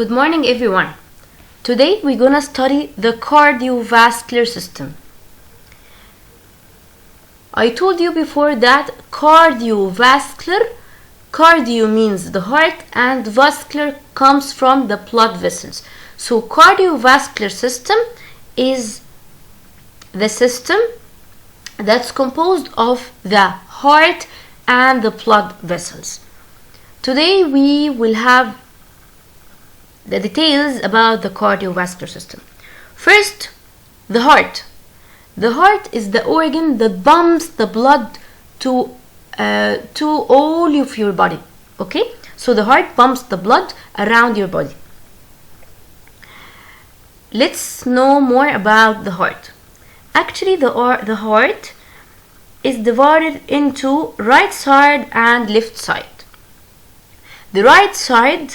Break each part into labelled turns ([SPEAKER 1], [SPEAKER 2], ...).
[SPEAKER 1] Good morning, everyone. Today we're gonna study the cardiovascular system. I told you before that cardio means the heart and vascular comes from the blood vessels. So cardiovascular system is the system that's composed of the heart and the blood vessels. Today we will have the details about the cardiovascular system. First, the heart. The heart is the organ that pumps the blood to all of your body. Okay, so the heart pumps the blood around your body. Let's know more about the heart. Actually, the heart is divided into right side and left side. The right side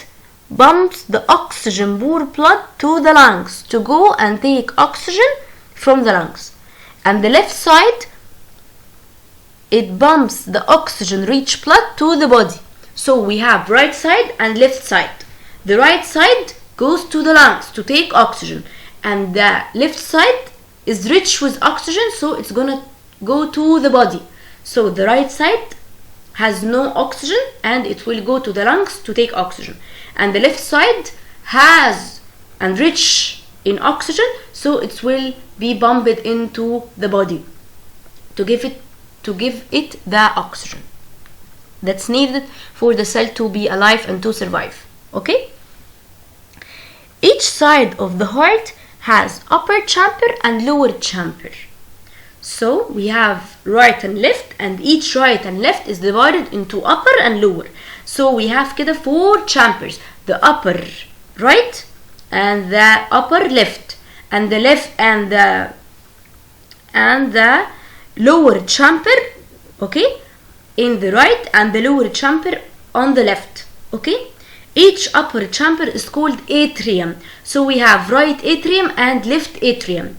[SPEAKER 1] pumps the oxygen poor blood to the lungs to go and take oxygen from the lungs, and the left side it pumps the oxygen rich blood to the body. So we have right side and left side. The right side goes to the lungs to take oxygen, and the left side is rich with oxygen, so it's gonna go to the body. So the right side has no oxygen and it will go to the lungs to take oxygen, and the left side has and rich in oxygen, so it will be pumped into the body to give it the oxygen that's needed for the cell to be alive and to survive. Okay, each side of the heart has upper chamber and lower chamber. So we have right and left, and each right and left is divided into upper and lower. So we have كده 4 chambers: the upper right and the upper left, and the left and the lower chamber, okay, in the right, and the lower chamber on the left. Okay, each upper chamber is called atrium. So we have right atrium and left atrium.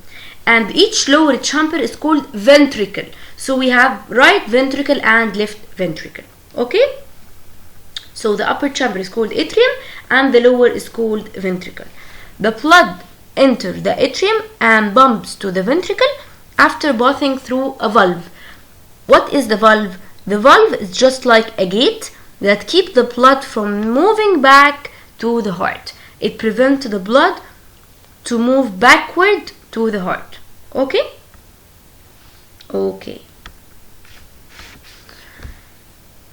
[SPEAKER 1] And each lower chamber is called ventricle. So we have right ventricle and left ventricle. Okay? So the upper chamber is called atrium and the lower is called ventricle. The blood enters the atrium and pumps to the ventricle after passing through a valve. What is the valve? The valve is just like a gate that keeps the blood from moving back to the heart. It prevents the blood to move backward to the heart. Okay? Okay.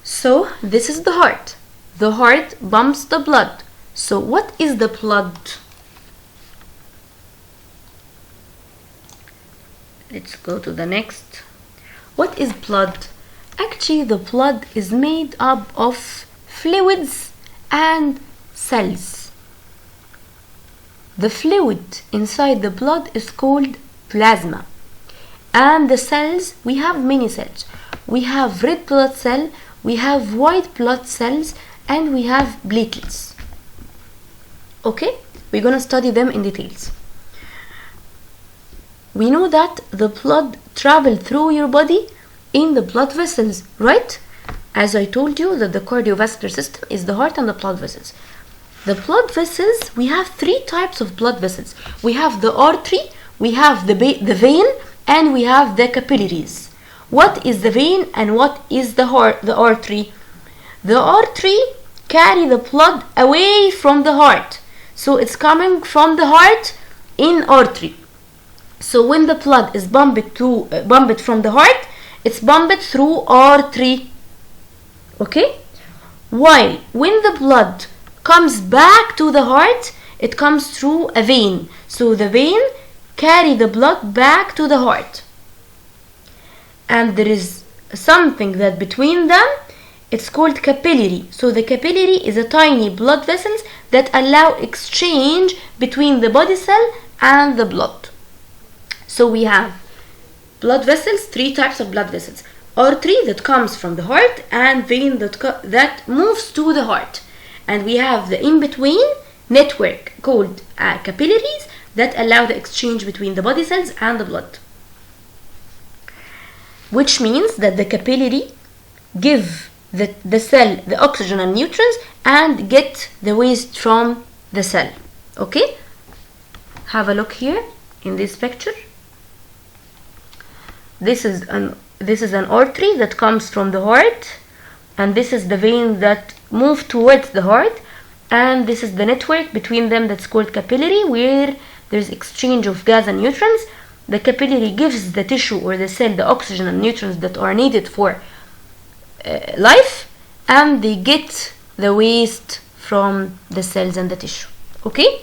[SPEAKER 1] So this is the heart. The heart pumps the blood. So what is the blood? Let's go to the next. What is blood? Actually, the blood is made up of fluids and cells. The fluid inside the blood is called plasma, and the cells, we have many cells. We have red blood cell, we have white blood cells, and we have platelets. Okay, we're gonna study them in details. We know that the blood travels through your body in the blood vessels, right? As I told you that the cardiovascular system is the heart and the blood vessels. The blood vessels, we have 3 types of blood vessels. We have the artery, we have the vein, and we have the capillaries. What is the vein and what is the artery? The artery carry the blood away from the heart. So it's coming from the heart in artery. So when the blood is pumped from the heart, it's pumped through artery. Okay? While when the blood comes back to the heart, it comes through a vein. So the vein carry the blood back to the heart. And there is something that between them, it's called capillary. So the capillary is a tiny blood vessels that allow exchange between the body cell and the blood. So we have blood vessels, 3 types of blood vessels: artery that comes from the heart, and vein that moves to the heart. And we have the in-between network called capillaries that allow the exchange between the body cells and the blood. Which means that the capillary give the cell the oxygen and nutrients and get the waste from the cell. Okay, have a look here in this picture. This is an artery that comes from the heart, and this is the vein that move towards the heart, and this is the network between them that's called capillary, where there's exchange of gas and nutrients. The capillary gives the tissue or the cell the oxygen and nutrients that are needed for life, and they get the waste from the cells and the tissue. Okay,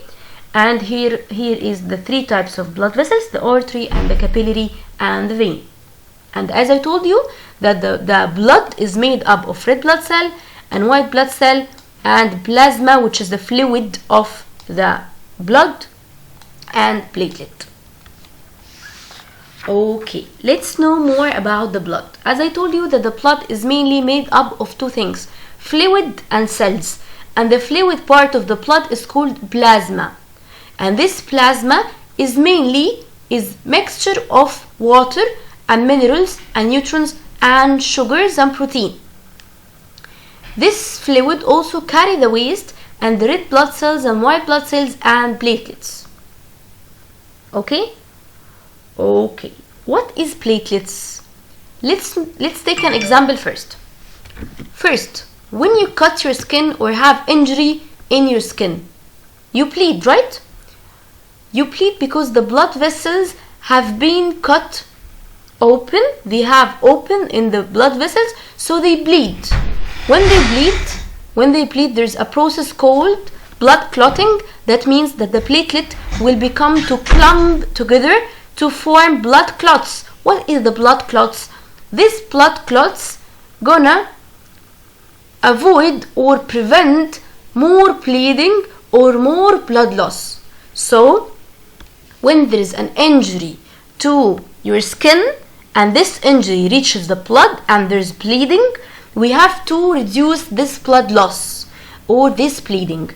[SPEAKER 1] and here is the three types of blood vessels: the artery and the capillary and the vein. And as I told you, that the blood is made up of red blood cell and white blood cell and plasma, which is the fluid of the blood, and platelet. Okay, let's know more about the blood. As I told you that the blood is mainly made up of two things: fluid and cells. And the fluid part of the blood is called plasma. And this plasma is mainly mixture of water and minerals and nutrients and sugars and protein. This fluid also carry the waste and the red blood cells and white blood cells and platelets. Okay? Okay. What is platelets? Let's take an example first. First, when you cut your skin or have injury in your skin, you bleed, right? You bleed because the blood vessels have been cut open. They have open in the blood vessels, so they bleed. When they bleed, there's a process called blood clotting. That means that the platelet will become to clump together to form blood clots. What is the blood clots? These blood clots gonna avoid or prevent more bleeding or more blood loss. So when there is an injury to your skin and this injury reaches the blood and there's bleeding, we have to reduce this blood loss or this bleeding.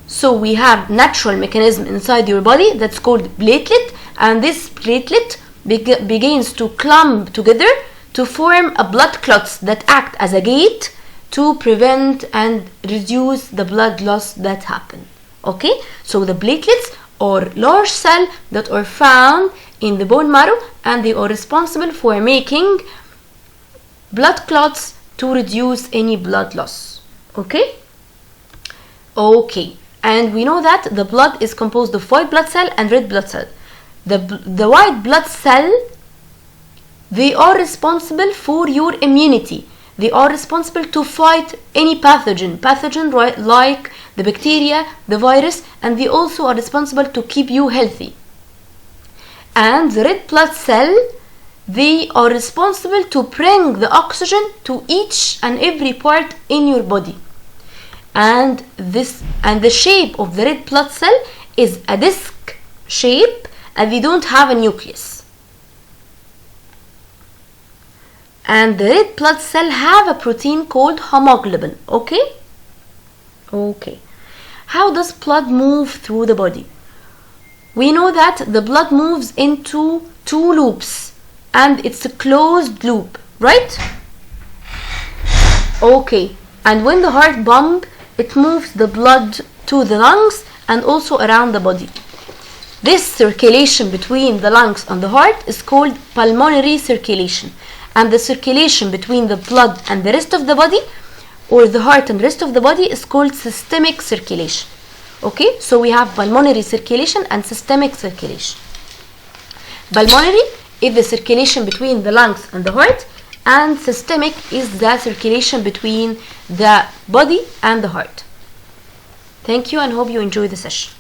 [SPEAKER 1] So we have natural mechanism inside your body that's called platelet, and this platelet begins to clump together to form a blood clots that act as a gate to prevent and reduce the blood loss that happen. Okay, so the platelets are large cells that are found in the bone marrow, and they are responsible for making blood clots to reduce any blood loss. Okay? Okay, and we know that the blood is composed of white blood cell and red blood cell. The white blood cell, they are responsible for your immunity. They are responsible to fight any pathogen like the bacteria, the virus, and they also are responsible to keep you healthy. And the red blood cell, they are responsible to bring the oxygen to each and every part in your body. And the shape of the red blood cell is a disc shape, and they don't have a nucleus. And the red blood cell have a protein called hemoglobin. Okay? Okay. How does blood move through the body? We know that the blood moves into two loops, and it's a closed loop, right? Okay. And when the heart pumps, it moves the blood to the lungs and also around the body. This circulation between the lungs and the heart is called pulmonary circulation. And the circulation between the blood and the rest of the body, or the heart and the rest of the body, is called systemic circulation. Okay, so we have pulmonary circulation and systemic circulation. Pulmonary is the circulation between the lungs and the heart, and systemic is the circulation between the body and the heart. Thank you, and hope you enjoy the session.